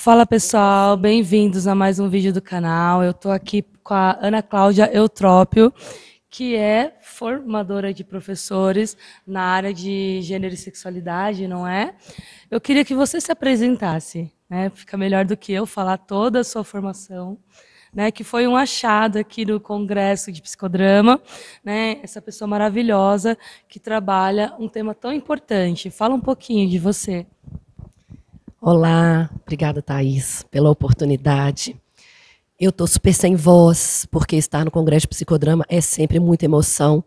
Fala pessoal, bem-vindos a mais um vídeo do canal. Eu estou aqui com a Ana Cláudia Eutrópio, que é formadora de professores na área de gênero e sexualidade, não é? Eu queria que você se apresentasse, né? Fica melhor do que eu falar toda a sua formação, né? Que foi um achado aqui no Congresso de Psicodrama, né? Essa pessoa maravilhosa que trabalha um tema tão importante. Fala um pouquinho de você. Olá, obrigada, Thaís, pela oportunidade. Eu estou super sem voz, porque estar no Congresso de Psicodrama é sempre muita emoção,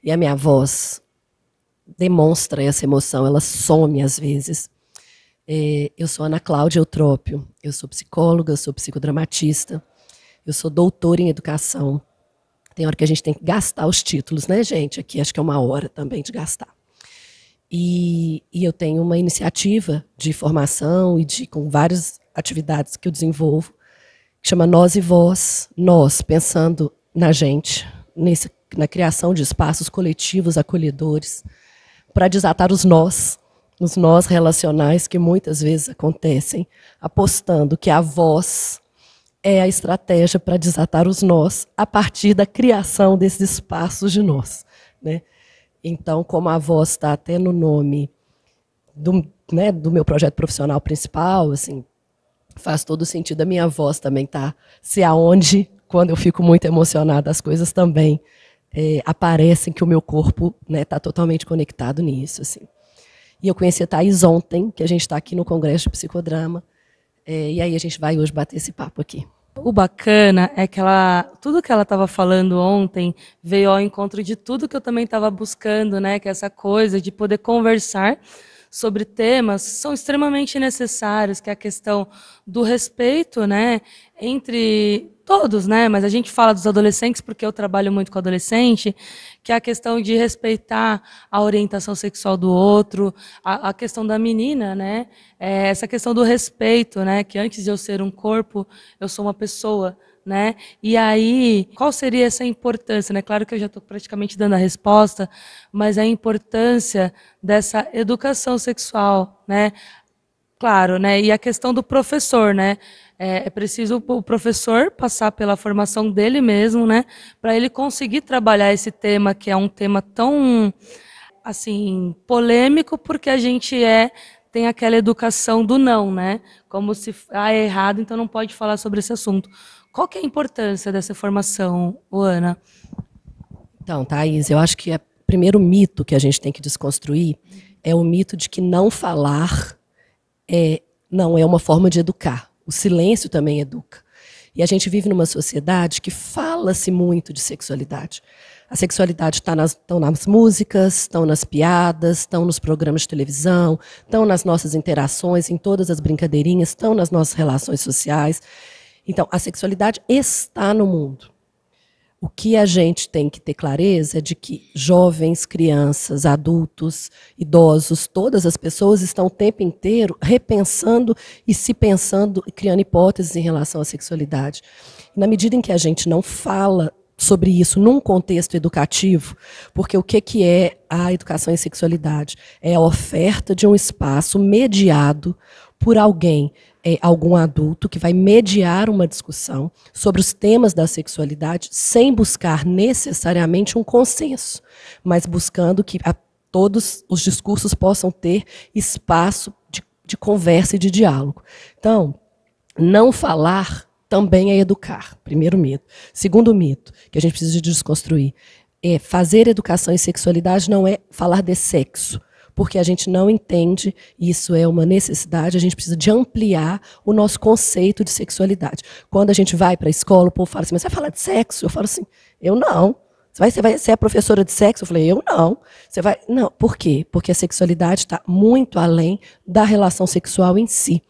e a minha voz demonstra essa emoção, ela some às vezes. Eu sou Ana Cláudia Eutrópio, eu sou psicóloga, eu sou psicodramatista, eu sou doutora em educação. Tem hora que a gente tem que gastar os títulos, né, gente? Aqui acho que é uma hora também de gastar. E eu tenho uma iniciativa de formação e com várias atividades que eu desenvolvo, que chama Nós e Vós, nós, pensando na gente, na criação de espaços coletivos acolhedores, para desatar os nós relacionais que muitas vezes acontecem, apostando que a voz é a estratégia para desatar os nós a partir da criação desses espaços de nós, né? Então, como a voz está até no nome do meu projeto profissional principal, assim, faz todo sentido. A minha voz também está se aonde, quando eu fico muito emocionada, as coisas também aparecem que o meu corpo está totalmente conectado nisso. Assim. E eu conheci a Thaís ontem, que a gente está aqui no Congresso de Psicodrama, e aí a gente vai hoje bater esse papo aqui. O bacana é que tudo que ela estava falando ontem veio ao encontro de tudo que eu também estava buscando, né? Que é essa coisa de poder conversar sobre temas que são extremamente necessários, que é a questão do respeito, né, entre todos, né, mas a gente fala dos adolescentes porque eu trabalho muito com adolescente, que é a questão de respeitar a orientação sexual do outro, a questão da menina, né, essa questão do respeito, né, que antes de eu ser um corpo, eu sou uma pessoa, né? E aí, qual seria essa importância? Né? Claro que eu já estou praticamente dando a resposta, mas a importância dessa educação sexual, né? Claro, né? E a questão do professor, né? É preciso o professor passar pela formação dele mesmo, né? Para ele conseguir trabalhar esse tema, que é um tema tão, assim, polêmico, porque a gente tem aquela educação do não, né? Como se é errado, então não pode falar sobre esse assunto. Qual que é a importância dessa formação, Ana? Então, Thaís, eu acho que o primeiro mito que a gente tem que desconstruir é o mito de que não falar não é uma forma de educar. O silêncio também educa. E a gente vive numa sociedade que fala-se muito de sexualidade. A sexualidade estão nas músicas, estão nas piadas, estão nos programas de televisão, estão nas nossas interações, em todas as brincadeirinhas, estão nas nossas relações sociais. Então, a sexualidade está no mundo. O que a gente tem que ter clareza é de que jovens, crianças, adultos, idosos, todas as pessoas estão o tempo inteiro repensando e se pensando e criando hipóteses em relação à sexualidade. Na medida em que a gente não fala sobre isso num contexto educativo, porque o que é a educação em sexualidade? É a oferta de um espaço mediado por alguém, algum adulto que vai mediar uma discussão sobre os temas da sexualidade sem buscar necessariamente um consenso, mas buscando que todos os discursos possam ter espaço de conversa e de diálogo. Então, não falar também é educar, primeiro mito. Segundo mito, que a gente precisa desconstruir, é fazer educação em sexualidade não é falar de sexo, porque a gente não entende, isso é uma necessidade, a gente precisa de ampliar o nosso conceito de sexualidade. Quando a gente vai para a escola, o povo fala assim, mas você vai falar de sexo? Eu falo assim, eu não. Você é professora de sexo? Eu falei, eu não. Você vai... Não, por quê? Porque a sexualidade está muito além da relação sexual em si.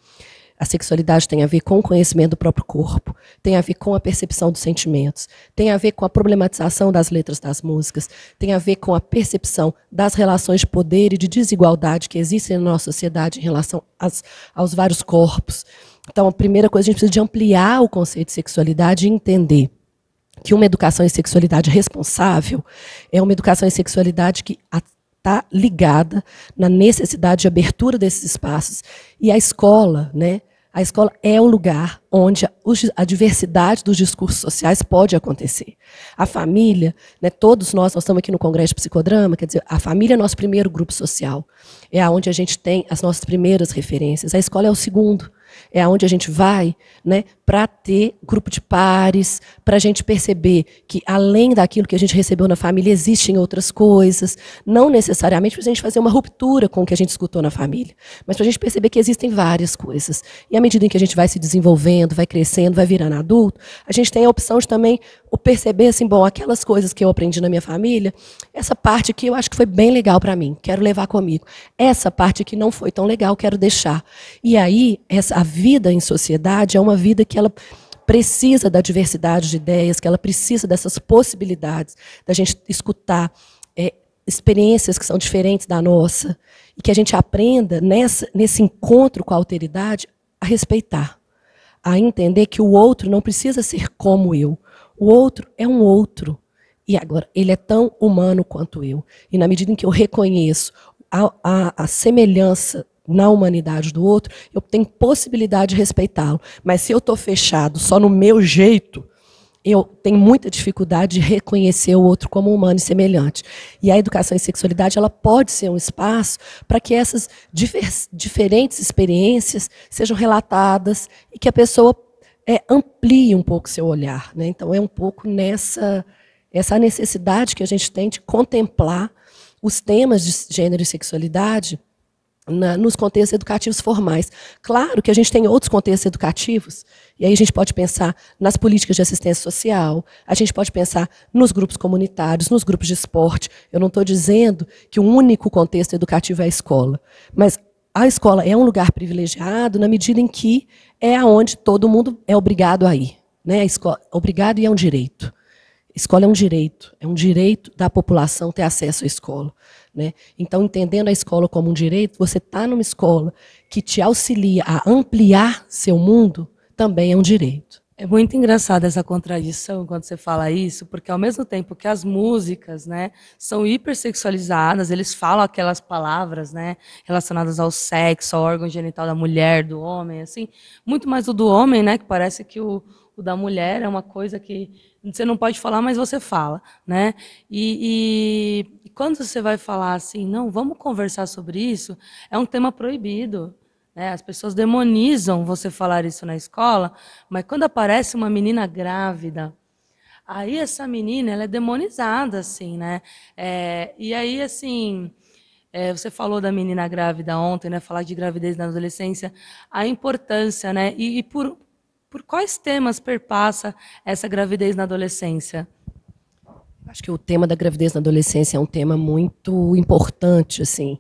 A sexualidade tem a ver com o conhecimento do próprio corpo, tem a ver com a percepção dos sentimentos, tem a ver com a problematização das letras das músicas, tem a ver com a percepção das relações de poder e de desigualdade que existem na nossa sociedade em relação aos vários corpos. Então, a primeira coisa, a gente precisa de ampliar o conceito de sexualidade e entender que uma educação em sexualidade responsável é uma educação em sexualidade que está ligada na necessidade de abertura desses espaços. E a escola, né, A escola é o lugar onde a diversidade dos discursos sociais pode acontecer. A família, né, todos nós estamos aqui no Congresso de Psicodrama, quer dizer, a família é nosso primeiro grupo social, é onde a gente tem as nossas primeiras referências. A escola é o segundo, é onde a gente vai, né, para ter grupo de pares, para a gente perceber que, além daquilo que a gente recebeu na família, existem outras coisas, não necessariamente para a gente fazer uma ruptura com o que a gente escutou na família, mas para a gente perceber que existem várias coisas. E à medida em que a gente vai se desenvolvendo, vai crescendo, vai virando adulto, a gente tem a opção de também perceber assim, bom, aquelas coisas que eu aprendi na minha família, essa parte aqui eu acho que foi bem legal para mim, quero levar comigo. Essa parte que não foi tão legal, quero deixar. E aí, a vida em sociedade é uma vida que ela precisa da diversidade de ideias, que ela precisa dessas possibilidades, da gente escutar experiências que são diferentes da nossa, e que a gente aprenda nesse encontro com a alteridade a respeitar, a entender que o outro não precisa ser como eu. O outro é um outro. E agora, ele é tão humano quanto eu. E na medida em que eu reconheço a semelhança na humanidade do outro, eu tenho possibilidade de respeitá-lo. Mas se eu estou fechado só no meu jeito, eu tenho muita dificuldade de reconhecer o outro como humano e semelhante. E a educação em sexualidade ela pode ser um espaço para que essas diferentes experiências sejam relatadas e que a pessoa amplie um pouco seu olhar, né? Então, é um pouco essa necessidade que a gente tem de contemplar os temas de gênero e sexualidade nos contextos educativos formais. Claro que a gente tem outros contextos educativos, e aí a gente pode pensar nas políticas de assistência social, a gente pode pensar nos grupos comunitários, nos grupos de esporte. Eu não estou dizendo que o único contexto educativo é a escola, mas a escola é um lugar privilegiado na medida em que é aonde todo mundo é obrigado a ir, né? A escola, obrigado e é um direito. Escola é um direito da população ter acesso à escola, né? Então, entendendo a escola como um direito, você está numa escola que te auxilia a ampliar seu mundo, também é um direito. É muito engraçada essa contradição quando você fala isso, porque ao mesmo tempo que as músicas, né, são hipersexualizadas, eles falam aquelas palavras, né, relacionadas ao sexo, ao órgão genital da mulher, do homem, assim, muito mais o do homem, né, que parece que o da mulher é uma coisa que você não pode falar, mas você fala, né? E quando você vai falar assim, não, vamos conversar sobre isso, é um tema proibido. As pessoas demonizam você falar isso na escola, mas quando aparece uma menina grávida, aí essa menina ela é demonizada, assim, né? E aí, assim, você falou da menina grávida ontem, né? Falar de gravidez na adolescência, a importância, né? E por quais temas perpassa essa gravidez na adolescência? Acho que o tema da gravidez na adolescência é um tema muito importante, assim,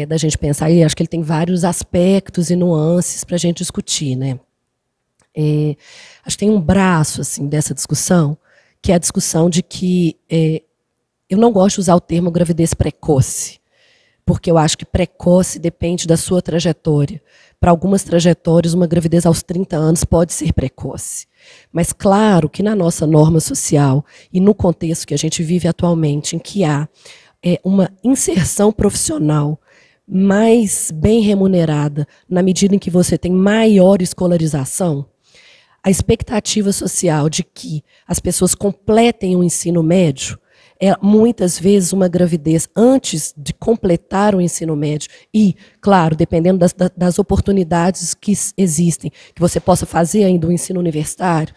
da gente pensar, e acho que ele tem vários aspectos e nuances para a gente discutir, né? Acho que tem um braço assim, dessa discussão, que é a discussão de que eu não gosto de usar o termo gravidez precoce, porque eu acho que precoce depende da sua trajetória. Para algumas trajetórias, uma gravidez aos 30 anos pode ser precoce. Mas claro que na nossa norma social e no contexto que a gente vive atualmente, em que há uma inserção profissional mais bem remunerada, na medida em que você tem maior escolarização, a expectativa social de que as pessoas completem o ensino médio é muitas vezes uma gravidez antes de completar o ensino médio e, claro, dependendo das oportunidades que existem, que você possa fazer ainda o ensino universitário,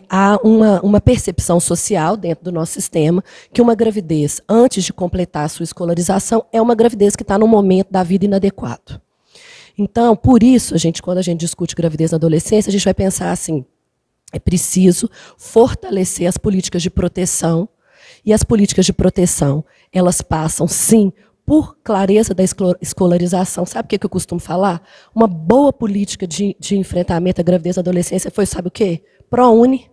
há uma percepção social dentro do nosso sistema que uma gravidez antes de completar a sua escolarização é uma gravidez que está num momento da vida inadequado. Então, por isso, quando a gente discute gravidez na adolescência, a gente vai pensar assim, é preciso fortalecer as políticas de proteção. E as políticas de proteção, elas passam, sim, por clareza da escolarização. Sabe o que eu costumo falar? Uma boa política de enfrentamento à gravidez na adolescência foi, sabe o quê? ProUni.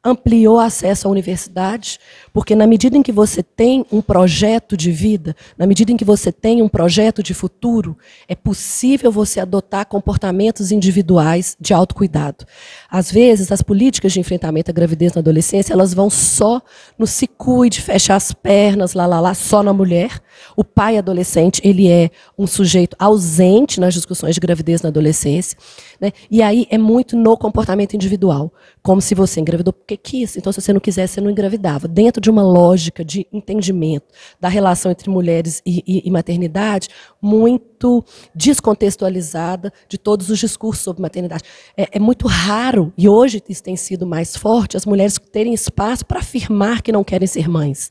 ampliou o acesso à universidade, porque na medida em que você tem um projeto de vida, na medida em que você tem um projeto de futuro, é possível você adotar comportamentos individuais de autocuidado. Às vezes, as políticas de enfrentamento à gravidez na adolescência, elas vão só no se cuide, fechar as pernas, só na mulher. O pai adolescente, ele é um sujeito ausente nas discussões de gravidez na adolescência, né? E aí é muito no comportamento individual, como se você engravidou porque quis, então se você não quisesse, você não engravidava. Dentro de uma lógica de entendimento da relação entre mulheres e maternidade, muito descontextualizada de todos os discursos sobre maternidade. É muito raro, e hoje isso tem sido mais forte, as mulheres terem espaço para afirmar que não querem ser mães.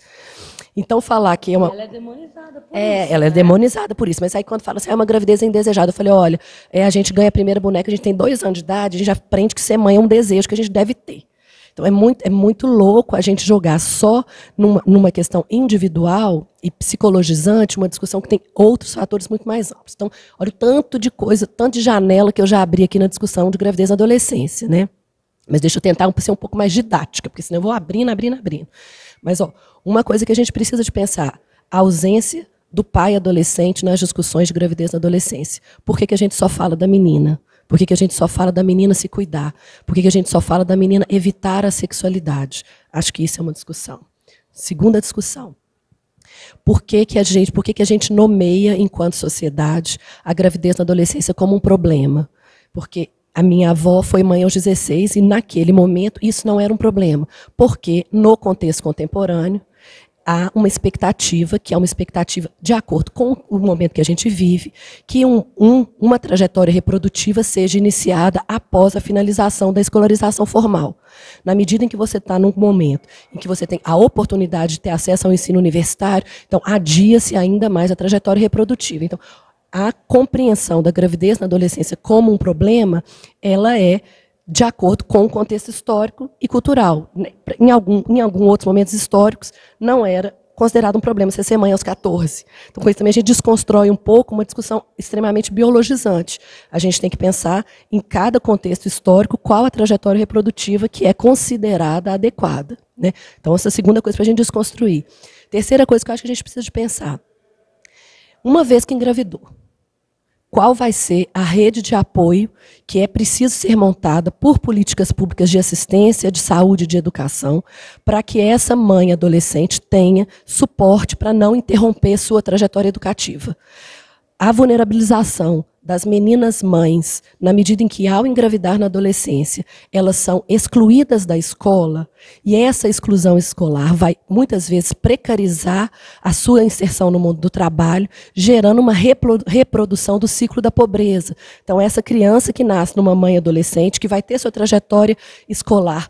Então, falar que é uma... Ela é demonizada por isso. Ela é demonizada por isso. Mas aí, quando fala assim, é uma gravidez indesejada, eu falei, olha, a gente ganha a primeira boneca, a gente tem 2 anos de idade, a gente já aprende que ser mãe é um desejo que a gente deve ter. Então, é muito louco a gente jogar só numa questão individual e psicologizante, uma discussão que tem outros fatores muito mais amplos. Então, olha o tanto de coisa, tanto de janela que eu já abri aqui na discussão de gravidez na adolescência, né? Mas deixa eu tentar ser um pouco mais didática, porque senão eu vou abrindo. Mas, uma coisa que a gente precisa de pensar, a ausência do pai adolescente nas discussões de gravidez na adolescência. Por que a gente só fala da menina? Por que a gente só fala da menina se cuidar? Por que a gente só fala da menina evitar a sexualidade? Acho que isso é uma discussão. Segunda discussão. Por que a gente nomeia, enquanto sociedade, a gravidez na adolescência como um problema? Porque a minha avó foi mãe aos 16 e, naquele momento, isso não era um problema. Porque, no contexto contemporâneo, há uma expectativa, que é uma expectativa de acordo com o momento que a gente vive, que uma trajetória reprodutiva seja iniciada após a finalização da escolarização formal. Na medida em que você está num momento em que você tem a oportunidade de ter acesso ao ensino universitário, então adia-se ainda mais a trajetória reprodutiva. Então, a compreensão da gravidez na adolescência como um problema, ela é de acordo com o contexto histórico e cultural. Em alguns outros momentos históricos, não era considerado um problema você ser mãe aos 14. Então, com isso também a gente desconstrói um pouco uma discussão extremamente biologizante. A gente tem que pensar, em cada contexto histórico, qual a trajetória reprodutiva que é considerada adequada, né? Então, essa é a segunda coisa para a gente desconstruir. Terceira coisa que eu acho que a gente precisa de pensar. Uma vez que engravidou, qual vai ser a rede de apoio que é preciso ser montada por políticas públicas de assistência, de saúde e de educação, para que essa mãe adolescente tenha suporte para não interromper sua trajetória educativa. A vulnerabilização das meninas mães, na medida em que, ao engravidar na adolescência, elas são excluídas da escola, e essa exclusão escolar vai, muitas vezes, precarizar a sua inserção no mundo do trabalho, gerando uma reprodução do ciclo da pobreza. Então, essa criança que nasce numa mãe adolescente, que vai ter sua trajetória escolar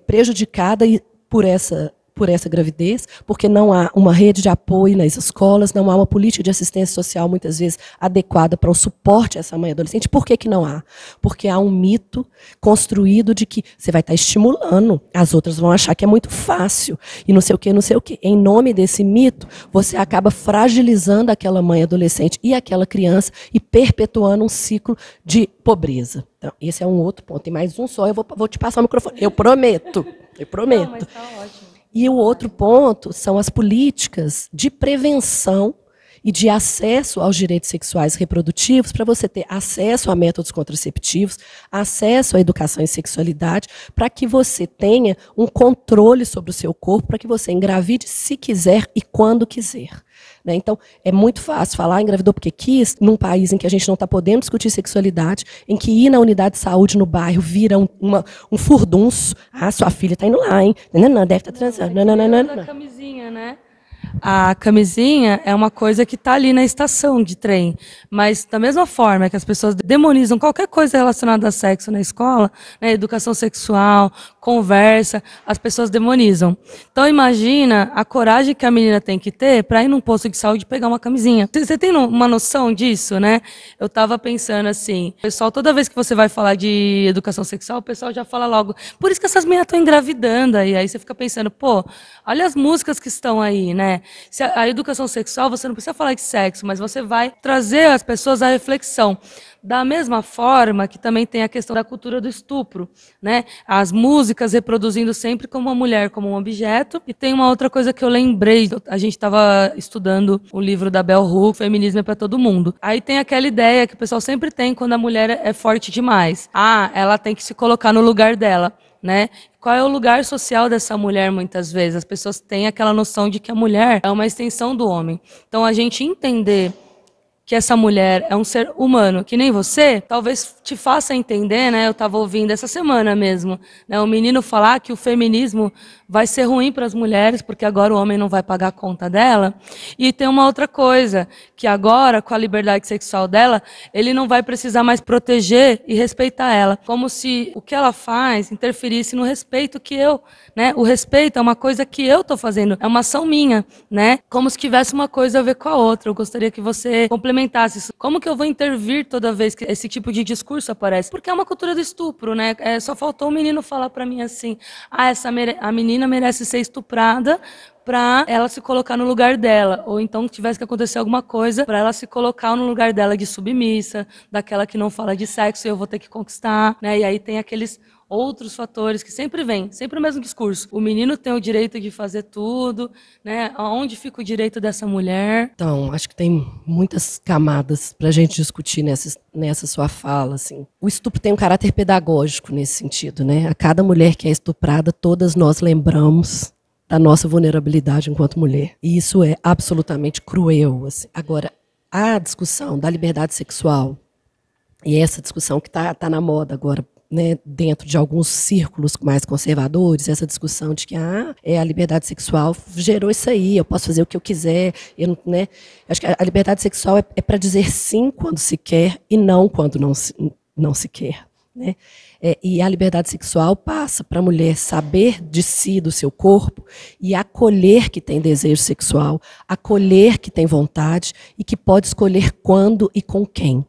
prejudicada por essa gravidez, porque não há uma rede de apoio nas escolas, não há uma política de assistência social, muitas vezes, adequada para o suporte a essa mãe adolescente. Por que não há? Porque há um mito construído de que você vai estar estimulando, as outras vão achar que é muito fácil, e não sei o quê, não sei o quê. Em nome desse mito, você acaba fragilizando aquela mãe adolescente e aquela criança e perpetuando um ciclo de pobreza. Então, esse é um outro ponto. Tem mais um só, eu vou te passar o microfone. Eu prometo. Não, mas tá ótimo. E o outro ponto são as políticas de prevenção e de acesso aos direitos sexuais e reprodutivos, para você ter acesso a métodos contraceptivos, acesso à educação em sexualidade, para que você tenha um controle sobre o seu corpo, para que você engravide se quiser e quando quiser. Então, é muito fácil falar engravidou porque quis, num país em que a gente não está podendo discutir sexualidade, em que ir na unidade de saúde no bairro vira um furdunço. Ah, sua filha está indo lá, hein? Não, deve estar transando. A camisinha, né? A camisinha é uma coisa que está ali na estação de trem, mas da mesma forma que as pessoas demonizam qualquer coisa relacionada a sexo na escola, né, educação sexual, conversa, as pessoas demonizam. Então imagina a coragem que a menina tem que ter para ir num posto de saúde e pegar uma camisinha. Você tem uma noção disso, né? Eu estava pensando assim, pessoal, toda vez que você vai falar de educação sexual, o pessoal já fala logo, por isso que essas meninas estão engravidando aí você fica pensando, pô, olha as músicas que estão aí, né? né? Se a educação sexual, você não precisa falar de sexo, mas você vai trazer as pessoas à reflexão. Da mesma forma que também tem a questão da cultura do estupro, né? As músicas reproduzindo sempre como uma mulher, como um objeto. E tem uma outra coisa que eu lembrei, a gente estava estudando o livro da Bell Hooks, Feminismo é para Todo Mundo. Aí tem aquela ideia que o pessoal sempre tem quando a mulher é forte demais. Ah, ela tem que se colocar no lugar dela, né? Qual é o lugar social dessa mulher, muitas vezes? As pessoas têm aquela noção de que a mulher é uma extensão do homem. Então, a gente entender que essa mulher é um ser humano, que nem você, talvez te faça entender, né? Eu estava ouvindo essa semana mesmo, né? O menino falar que o feminismo vai ser ruim para as mulheres, porque agora o homem não vai pagar a conta dela. E tem uma outra coisa, que agora, com a liberdade sexual dela, ele não vai precisar mais proteger e respeitar ela. Como se o que ela faz interferisse no respeito que eu, né? O respeito é uma coisa que eu estou fazendo, é uma ação minha, né? Como se tivesse uma coisa a ver com a outra. Eu gostaria que você complementasse isso. Como que eu vou intervir toda vez que esse tipo de discurso aparece? Porque é uma cultura do estupro, né? Só faltou o menino falar para mim assim, a menina merece ser estuprada para ela se colocar no lugar dela, ou então tivesse que acontecer alguma coisa para ela se colocar no lugar dela de submissa, daquela que não fala de sexo e eu vou ter que conquistar, né? E aí tem aqueles outros fatores que sempre vêm, sempre o mesmo discurso. O menino tem o direito de fazer tudo, né? Aonde fica o direito dessa mulher? Então, acho que tem muitas camadas para a gente discutir nessa sua fala. Assim. O estupro tem um caráter pedagógico nesse sentido, né? A cada mulher que é estuprada, todas nós lembramos da nossa vulnerabilidade enquanto mulher. E isso é absolutamente cruel. Assim. Agora, a discussão da liberdade sexual, e essa discussão que tá na moda agora, né, dentro de alguns círculos mais conservadores, essa discussão de que a liberdade sexual gerou isso aí, eu posso fazer o que eu quiser. Né, acho que a liberdade sexual é para dizer sim quando se quer e não quando não se quer. Né? E a liberdade sexual passa para a mulher saber de si, do seu corpo, e acolher que tem desejo sexual, acolher que tem vontade e que pode escolher quando e com quem.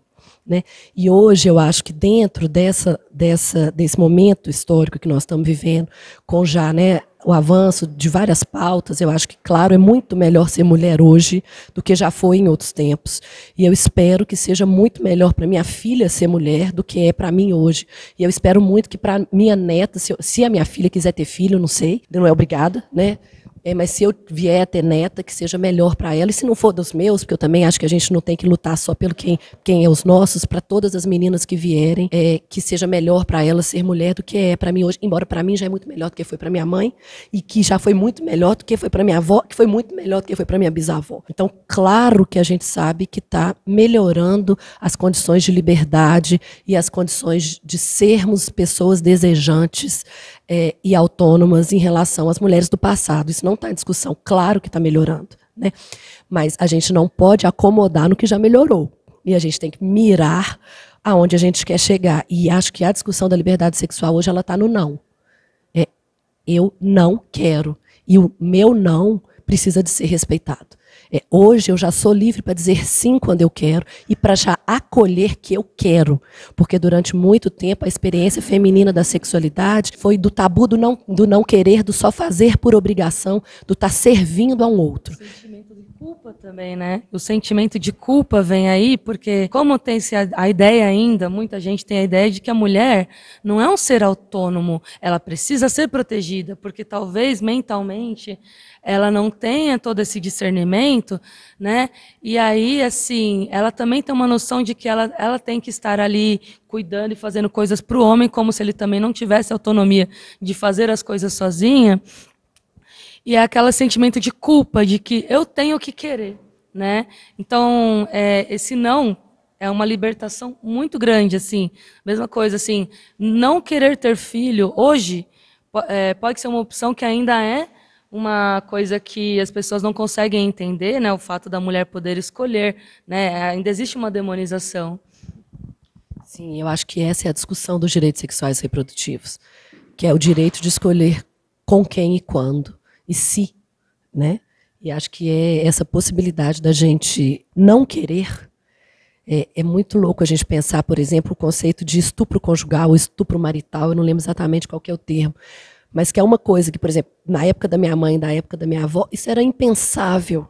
Né? E hoje eu acho que dentro desse momento histórico que nós estamos vivendo, com já, né, o avanço de várias pautas, eu acho que, claro, é muito melhor ser mulher hoje do que já foi em outros tempos. E eu espero que seja muito melhor para minha filha ser mulher do que é para mim hoje. E eu espero muito que para minha neta, se a minha filha quiser ter filho, não sei, não é obrigada, né? Mas se eu vier a ter neta, que seja melhor para ela. E se não for dos meus, porque eu também acho que a gente não tem que lutar só pelo quem é os nossos, para todas as meninas que vierem, que seja melhor para ela ser mulher do que é para mim hoje. Embora para mim já é muito melhor do que foi para minha mãe, e que já foi muito melhor do que foi para minha avó, que foi muito melhor do que foi para minha bisavó. Então, claro que a gente sabe que está melhorando as condições de liberdade e as condições de sermos pessoas desejantes e autônomas em relação às mulheres do passado. Isso não está em discussão. Claro que está melhorando. Né? Mas a gente não pode acomodar no que já melhorou. E a gente tem que mirar aonde a gente quer chegar. E acho que a discussão da liberdade sexual hoje ela está no não. Eu não quero. E o meu não precisa de ser respeitado. Hoje eu já sou livre para dizer sim quando eu quero e para já acolher que eu quero. Porque durante muito tempo a experiência feminina da sexualidade foi do tabu do não querer, do só fazer por obrigação, do estar servindo a um outro. O sentimento de culpa também, né? O sentimento de culpa vem aí porque, como tem a ideia ainda, muita gente tem a ideia de que a mulher não é um ser autônomo, ela precisa ser protegida, porque talvez mentalmente ela não tenha todo esse discernimento, né? E aí, assim, ela também tem uma noção de que ela tem que estar ali cuidando e fazendo coisas para o homem, como se ele também não tivesse autonomia de fazer as coisas sozinha. E é aquele sentimento de culpa, de que eu tenho que querer, né? Então, esse não é uma libertação muito grande, assim. Mesma coisa, assim, não querer ter filho hoje pode ser uma opção que ainda é uma coisa que as pessoas não conseguem entender, né? O fato da mulher poder escolher, né? Ainda existe uma demonização. Sim, eu acho que essa é a discussão dos direitos sexuais e reprodutivos, que é o direito de escolher com quem e quando, e se, né? E acho que é essa possibilidade da gente não querer. É muito louco a gente pensar, por exemplo, o conceito de estupro conjugal, ou estupro marital, eu não lembro exatamente qual que é o termo, mas que é uma coisa que, por exemplo, na época da minha mãe, na época da minha avó, isso era impensável.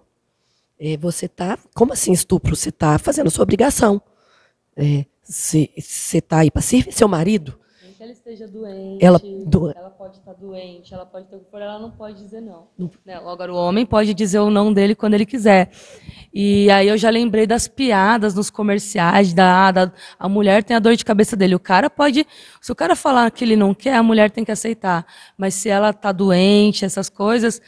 Você está, como assim estupro? Você está fazendo a sua obrigação. Você está aí para servir seu marido. Nem que ela esteja doente, ela pode estar doente, ela pode ter o que for, ela não pode dizer não. Né? Agora, o homem pode dizer o não dele quando ele quiser. E aí eu já lembrei das piadas nos comerciais, a mulher tem a dor de cabeça dele. O cara pode, se o cara falar que ele não quer, a mulher tem que aceitar. Mas se ela está doente, essas coisas,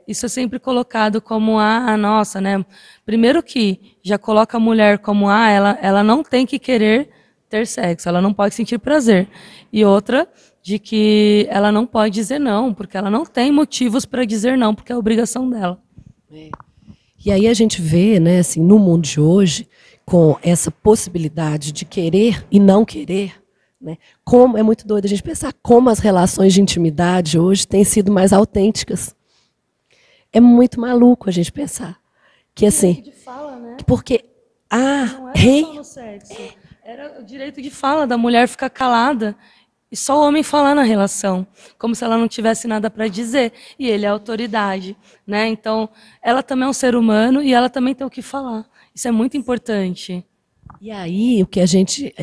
isso é sempre colocado como, nossa, né? Primeiro que já coloca a mulher como, ela não tem que querer ter sexo, ela não pode sentir prazer. E outra, de que ela não pode dizer não, porque ela não tem motivos para dizer não, porque é a obrigação dela. E aí a gente vê, né, assim, no mundo de hoje, com essa possibilidade de querer e não querer, né, como é muito doido a gente pensar como as relações de intimidade hoje têm sido mais autênticas. É muito maluco a gente pensar que assim, direito de fala, né? Porque não era só no sexo, era o direito de fala da mulher ficar calada e só o homem falar na relação, como se ela não tivesse nada para dizer, e ele é a autoridade, né? Então, ela também é um ser humano e ela também tem o que falar. Isso é muito importante. E aí, o que a gente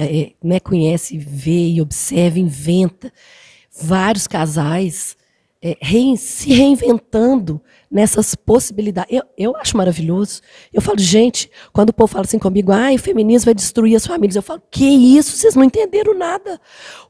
né, conhece, vê e observa, inventa, vários casais se reinventando nessas possibilidades. Eu acho maravilhoso. Eu falo, gente, quando o povo fala assim comigo, o feminismo vai destruir as famílias, eu falo, que isso? Vocês não entenderam nada.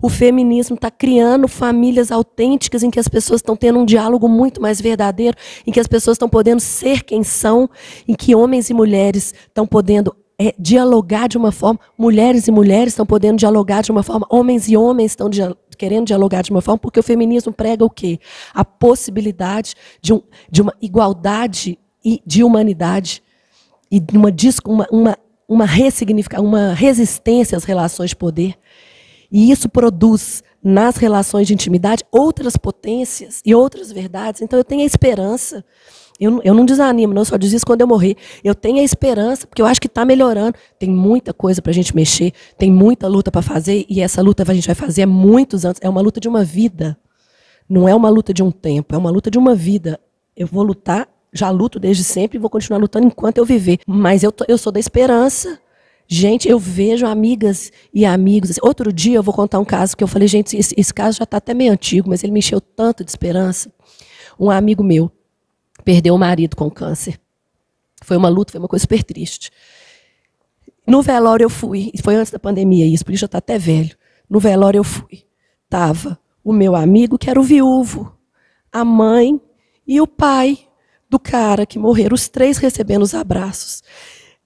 O feminismo está criando famílias autênticas em que as pessoas estão tendo um diálogo muito mais verdadeiro, em que as pessoas estão podendo ser quem são, em que homens e mulheres estão podendo dialogar de uma forma, mulheres e mulheres estão podendo dialogar de uma forma, homens e homens estão querendo dialogar de uma forma, porque o feminismo prega o quê? A possibilidade de uma igualdade e de humanidade e de uma resistência às relações de poder. E isso produz nas relações de intimidade outras potências e outras verdades. Então eu tenho a esperança. Eu não desanimo, não, eu só desisto quando eu morrer. Eu tenho a esperança, porque eu acho que está melhorando. Tem muita coisa para a gente mexer, tem muita luta para fazer, e essa luta a gente vai fazer há muitos anos. É uma luta de uma vida. Não é uma luta de um tempo, é uma luta de uma vida. Eu vou lutar, já luto desde sempre, e vou continuar lutando enquanto eu viver. Mas eu sou da esperança. Gente, eu vejo amigas e amigos. Outro dia eu vou contar um caso que eu falei, gente, esse caso já está até meio antigo, mas ele me encheu tanto de esperança. Um amigo meu perdeu o marido com câncer. Foi uma luta, foi uma coisa super triste. No velório eu fui, foi antes da pandemia isso, por isso já está até velho. No velório eu fui. Estava o meu amigo, que era o viúvo, a mãe e o pai do cara que morreram, os três recebendo os abraços.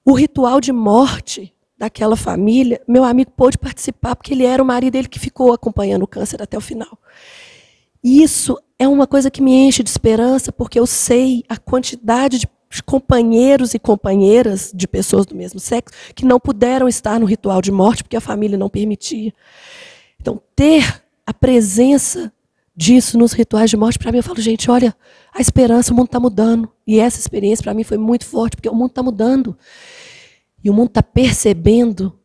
O ritual de morte daquela família, meu amigo pôde participar, porque ele era o marido dele que ficou acompanhando o câncer até o final. E isso é uma coisa que me enche de esperança, porque eu sei a quantidade de companheiros e companheiras de pessoas do mesmo sexo que não puderam estar no ritual de morte porque a família não permitia. Então, ter a presença disso nos rituais de morte, para mim, eu falo, gente, olha, a esperança, o mundo está mudando. E essa experiência, para mim, foi muito forte, porque o mundo está mudando. E o mundo está percebendo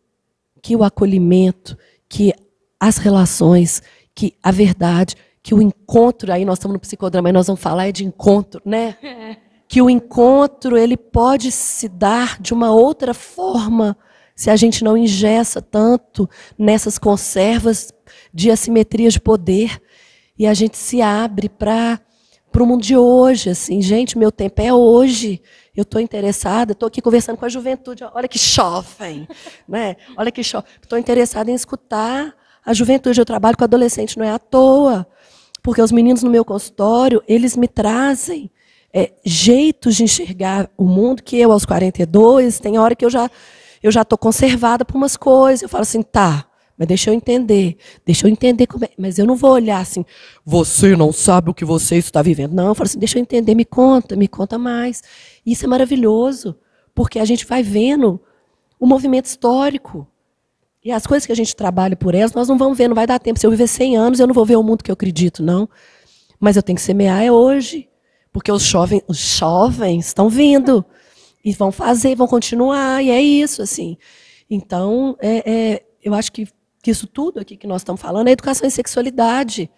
que o acolhimento, que as relações, que a verdade, que o encontro, aí nós estamos no psicodrama, mas nós vamos falar de encontro, né? Que o encontro ele pode se dar de uma outra forma se a gente não engessa tanto nessas conservas de assimetrias de poder e a gente se abre para o mundo de hoje. Assim, gente, meu tempo é hoje. Eu estou interessada, estou aqui conversando com a juventude. Olha que jovem, né? Olha que jovem. Estou interessada em escutar a juventude. Eu trabalho com adolescente, não é à toa. Porque os meninos no meu consultório, eles me trazem jeitos de enxergar o mundo que eu, aos 42, tem hora que eu já estou conservada por umas coisas. Eu falo assim, tá, mas deixa eu entender como é. Mas eu não vou olhar assim, você não sabe o que você está vivendo. Não, eu falo assim, deixa eu entender, me conta mais. Isso é maravilhoso, porque a gente vai vendo o movimento histórico. E as coisas que a gente trabalha por elas, nós não vamos ver, não vai dar tempo. Se eu viver 100 anos, eu não vou ver o mundo que eu acredito, não. Mas eu tenho que semear hoje. Porque os jovens estão vindo. E vão fazer, vão continuar. E é isso, assim. Então, eu acho que isso tudo aqui que nós estamos falando é educação em sexualidade.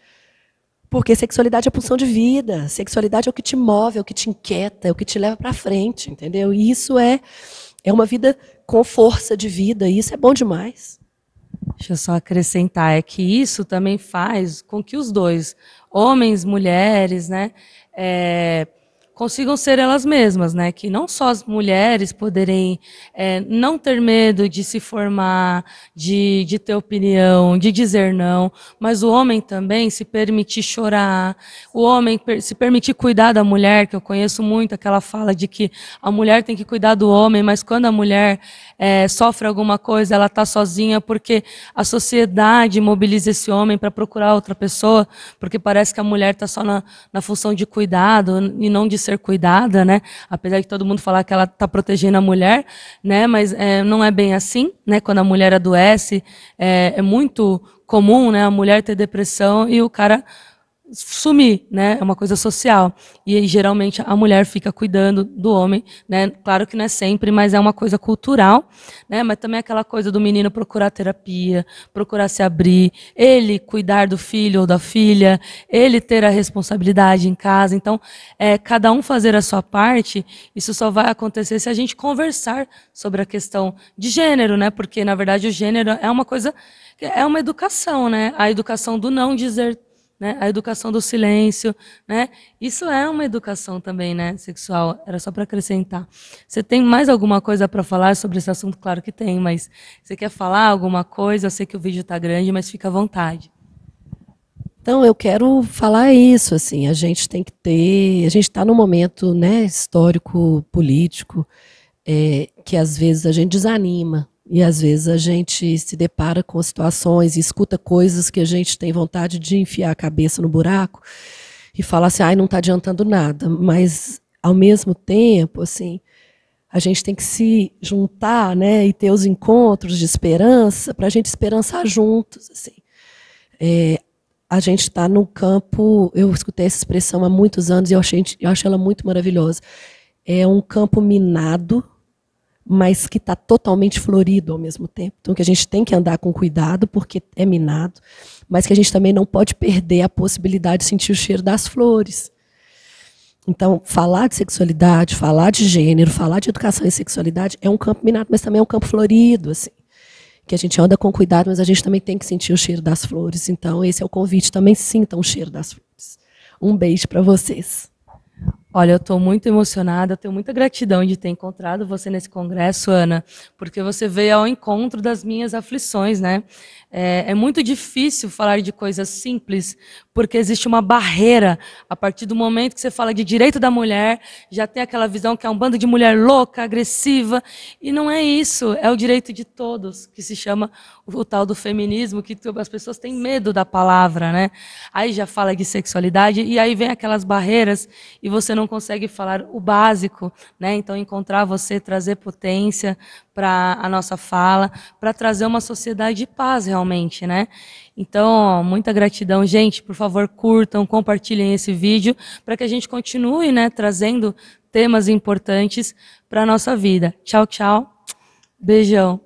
Porque sexualidade é pulsão de vida, sexualidade é o que te move, é o que te inquieta, é o que te leva para frente, entendeu? E isso é uma vida com força de vida, e isso é bom demais. Deixa eu só acrescentar, é que isso também faz com que os dois, homens, mulheres, né, consigam ser elas mesmas, né? Que não só as mulheres poderem não ter medo de se formar, de ter opinião, de dizer não, mas o homem também se permitir chorar, o homem se permitir cuidar da mulher, que eu conheço muito aquela fala de que a mulher tem que cuidar do homem, mas quando a mulher sofre alguma coisa, ela está sozinha porque a sociedade mobiliza esse homem para procurar outra pessoa, porque parece que a mulher está só na função de cuidado e não de ser cuidada, né? Apesar de todo mundo falar que ela está protegendo a mulher, né? Mas não é bem assim, né? Quando a mulher adoece, é muito comum, né? A mulher ter depressão e o cara sumir, né? É uma coisa social. E geralmente a mulher fica cuidando do homem, né? Claro que não é sempre, mas é uma coisa cultural, né? Mas também é aquela coisa do menino procurar terapia, procurar se abrir, ele cuidar do filho ou da filha, ele ter a responsabilidade em casa. Então, cada um fazer a sua parte, isso só vai acontecer se a gente conversar sobre a questão de gênero, né? Porque, na verdade, o gênero é uma coisa, é uma educação, né? A educação do não dizer, né? A educação do silêncio, né? Isso é uma educação também, né? Sexual. Era só para acrescentar. Você tem mais alguma coisa para falar sobre esse assunto? Claro que tem, mas você quer falar alguma coisa? Eu sei que o vídeo está grande, mas fica à vontade. Então, eu quero falar isso, assim, a gente tem que ter, a gente está num momento, né, histórico, político, que às vezes a gente desanima, e às vezes a gente se depara com situações e escuta coisas que a gente tem vontade de enfiar a cabeça no buraco e falar assim, ai, não está adiantando nada. Mas, ao mesmo tempo, assim, a gente tem que se juntar, né, e ter os encontros de esperança para a gente esperançar juntos. Assim. A gente está no campo, eu escutei essa expressão há muitos anos e eu acho ela muito maravilhosa. É um campo minado, mas que está totalmente florido ao mesmo tempo. Então, que a gente tem que andar com cuidado, porque é minado, mas que a gente também não pode perder a possibilidade de sentir o cheiro das flores. Então, falar de sexualidade, falar de gênero, falar de educação e sexualidade é um campo minado, mas também é um campo florido, assim, que a gente anda com cuidado, mas a gente também tem que sentir o cheiro das flores. Então, esse é o convite, também sintam o cheiro das flores. Um beijo para vocês. Olha, eu estou muito emocionada, tenho muita gratidão de ter encontrado você nesse congresso, Ana, porque você veio ao encontro das minhas aflições, né? É muito difícil falar de coisas simples, porque existe uma barreira. A partir do momento que você fala de direito da mulher, já tem aquela visão que é um bando de mulher louca, agressiva, e não é isso, é o direito de todos, que se chama o tal do feminismo, que as pessoas têm medo da palavra, né? Aí já fala de sexualidade, e aí vem aquelas barreiras, e você não consegue falar o básico, né? Então, encontrar você, trazer potência para a nossa fala, para trazer uma sociedade de paz realmente, né? Então, muita gratidão, gente. Por favor, curtam, compartilhem esse vídeo para que a gente continue, né, trazendo temas importantes para a nossa vida. Tchau, tchau. Beijão.